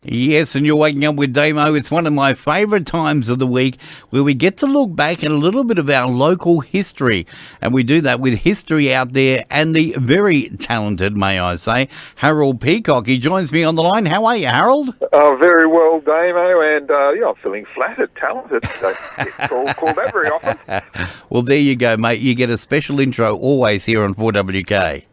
Yes, and you're waking up with Damo. It's one of my favourite times of the week where we get to look back at a little bit of our local history. And we do that with History Out There and the very talented, may I say, Harold Peacock. He joins me on the line. How are you, Harold? Very well, Damo, and I'm feeling flattered, talented. Don't get called that very often. Well, there you go, mate. You get a special intro always here on 4WK.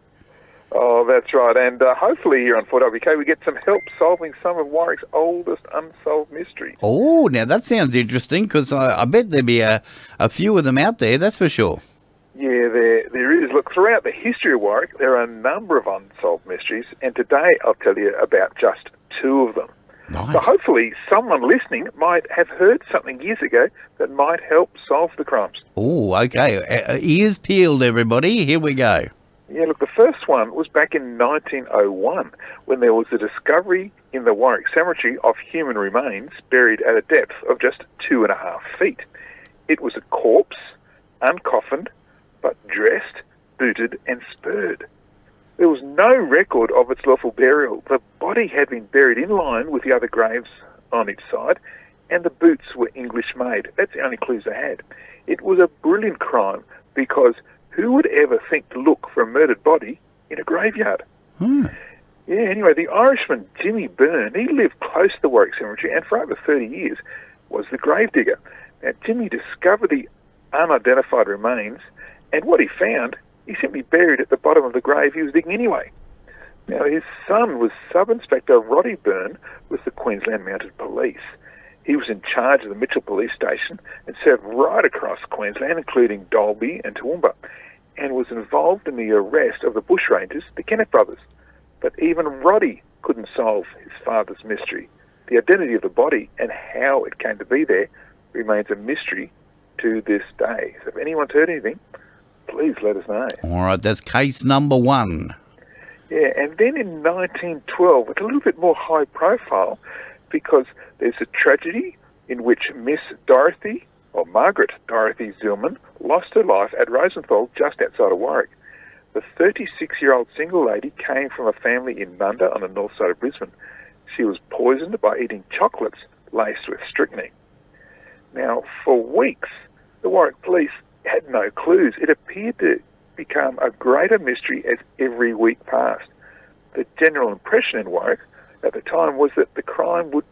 Oh, that's right, and hopefully here on 4WK we get some help solving some of Warwick's oldest unsolved mysteries. Oh, now that sounds interesting, because I bet there'd be a few of them out there, that's for sure. Yeah, there is. Look, throughout the history of Warwick, there are a number of unsolved mysteries, and today I'll tell you about just two of them. Right. So hopefully someone listening might have heard something years ago that might help solve the crimes. Oh, okay. Ears peeled, everybody. Here we go. Yeah, look, the first one was back in 1901 when there was a discovery in the Warwick Cemetery of human remains buried at a depth of just 2.5 feet. It was a corpse, uncoffined, but dressed, booted and spurred. There was no record of its lawful burial. The body had been buried in line with the other graves on each side, and the boots were English-made. That's the only clues they had. It was a brilliant crime because who would ever think to look for a murdered body in a graveyard? Yeah, anyway, the Irishman Jimmy Byrne, he lived close to the Warwick Cemetery and for over 30 years was the gravedigger. Now, Jimmy discovered the unidentified remains, and what he found, he simply buried at the bottom of the grave he was digging anyway. Now, his son was Sub-Inspector Roddy Byrne with the Queensland Mounted Police. He was in charge of the Mitchell Police Station and served right across Queensland, including Dalby and Toowoomba, and was involved in the arrest of the bushrangers, the Kennett brothers. But even Roddy couldn't solve his father's mystery. The identity of the body and how it came to be there remains a mystery to this day. So if anyone's heard anything, please let us know. All right, that's case number one. Yeah, and then in 1912, it's a little bit more high profile because there's a tragedy in which Miss Dorothy, or Margaret Dorothy Zillman, lost her life at Rosenthal just outside of Warwick. The 36-year-old single lady came from a family in Nunda on the north side of Brisbane. She was poisoned by eating chocolates laced with strychnine. Now, for weeks, the Warwick police had no clues. It appeared to become a greater mystery as every week passed. The general impression in Warwick at the time was that the crime would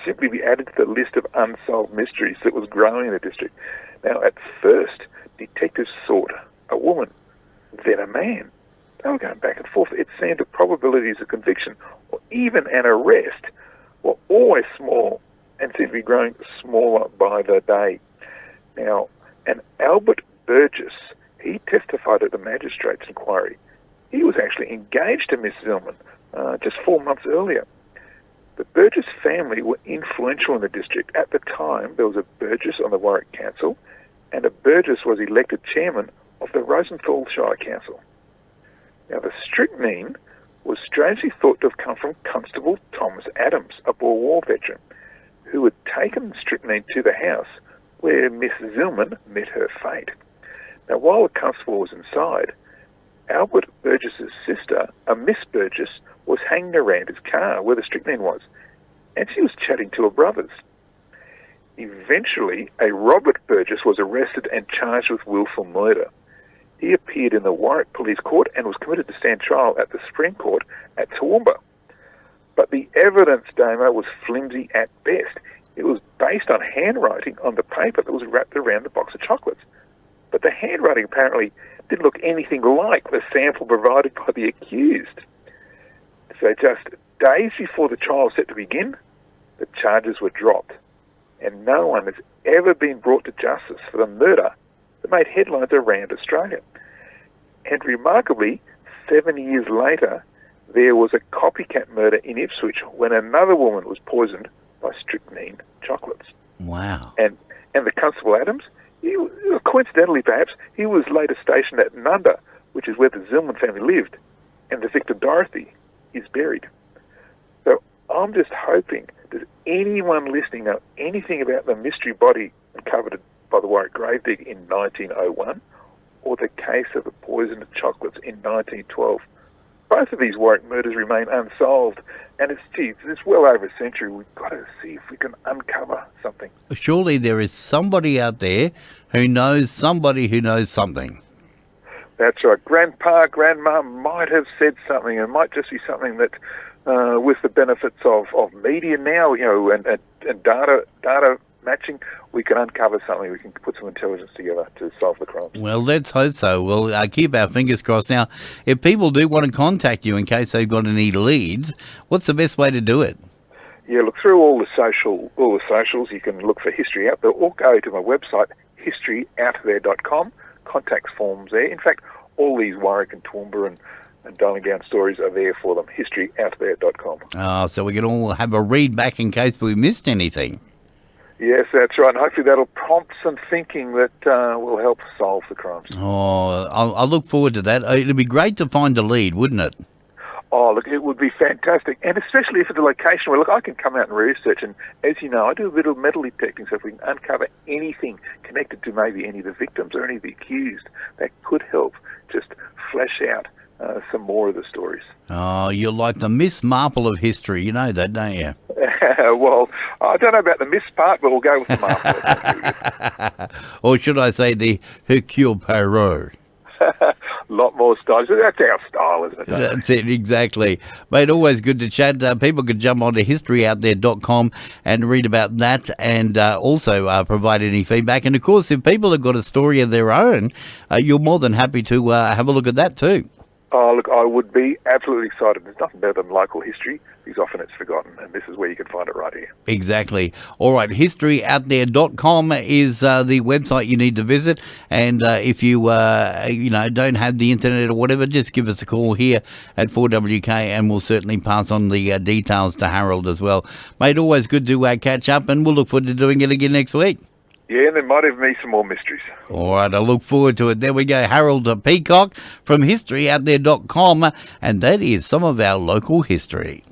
simply be added to the list of unsolved mysteries that was growing in the district. Now, at first, detectives sought a woman, then a man. They were going back and forth. It seemed the probabilities of conviction or even an arrest were always small and seemed to be growing smaller by the day. Now, and Albert Burgess, he testified at the magistrate's inquiry. He was actually engaged to Miss Zillman just 4 months earlier. The Burgess family were influential in the district. At the time, there was a Burgess on the Warwick Council, and a Burgess was elected chairman of the Rosenthal Shire Council. Now, the strychnine was strangely thought to have come from Constable Thomas Adams, a Boer War veteran, who had taken strychnine to the house where Miss Zillman met her fate. Now, while the constable was inside, Albert Burgess's sister, a Miss Burgess, was hanging around his car where the strychnine was, and she was chatting to her brothers. Eventually, a Robert Burgess was arrested and charged with willful murder. He appeared in the Warwick Police Court and was committed to stand trial at the Supreme Court at Toowoomba. But the evidence, Damo, was flimsy at best. It was based on handwriting on the paper that was wrapped around the box of chocolates. But the handwriting apparently didn't look anything like the sample provided by the accused. So just days before the trial was set to begin, the charges were dropped, and no one has ever been brought to justice for the murder that made headlines around Australia. And remarkably, 7 years later, there was a copycat murder in Ipswich when another woman was poisoned by strychnine chocolates. Wow. And the Constable Adams, coincidentally perhaps, he was later stationed at Nunda, which is where the Zillman family lived, and the victim Dorothy is buried. So I'm just hoping, does anyone listening know anything about the mystery body uncovered by the Warwick gravedigger in 1901, or the case of the poisoned chocolates in 1912? both of these Warwick murders remain unsolved. And it's well over a century. We've got to see if we can uncover something. Surely there is somebody out there who knows somebody who knows something. That's right. Grandpa, Grandma might have said something. It might just be something that, with the benefits of media now, and data matching, we can uncover something. We can put some intelligence together to solve the crime. Well, let's hope so. We'll keep our fingers crossed. Now, if people do want to contact you in case they've got any leads, what's the best way to do it? Yeah, look through all the socials. You can look for History Out There, or go to my website, historyouthere.com. Contact forms there. In fact, all these Warwick and Toowoomba and Darling Down stories are there for them. Historyouthere.com. So we can all have a read back in case we missed anything. Yes, that's right. And hopefully that'll prompt some thinking that will help solve the crimes. Oh, I'll look forward to that. It'd be great to find a lead, wouldn't it? Oh, look, it would be fantastic. And especially if it's a location where, look, I can come out and research. And as you know, I do a bit of metal detecting. So if we can uncover anything connected to maybe any of the victims or any of the accused, that could help just flesh out some more of the stories. Oh, you're like the Miss Marple of history. You know that, don't you? Well, I don't know about the miss part, but we'll go with the Marple. Or should I say the Hercule Poirot? Lot more styles. That's our style, isn't it? That's it, exactly. Mate, always good to chat. People can jump onto historyouthere.com and read about that, and also provide any feedback. And, of course, if people have got a story of their own, you're more than happy to have a look at that too. Oh, look, I would be absolutely excited. There's nothing better than local history, because often it's forgotten, and this is where you can find it right here. Exactly. All right, historyouthere.com is the website you need to visit, and if you don't have the internet or whatever, just give us a call here at 4WK, and we'll certainly pass on the details to Harold as well. Mate, always good to catch up, and we'll look forward to doing it again next week. Yeah, and there might even be some more mysteries. All right, I look forward to it. There we go, Harold Peacock from historyouthere.com, and that is some of our local history.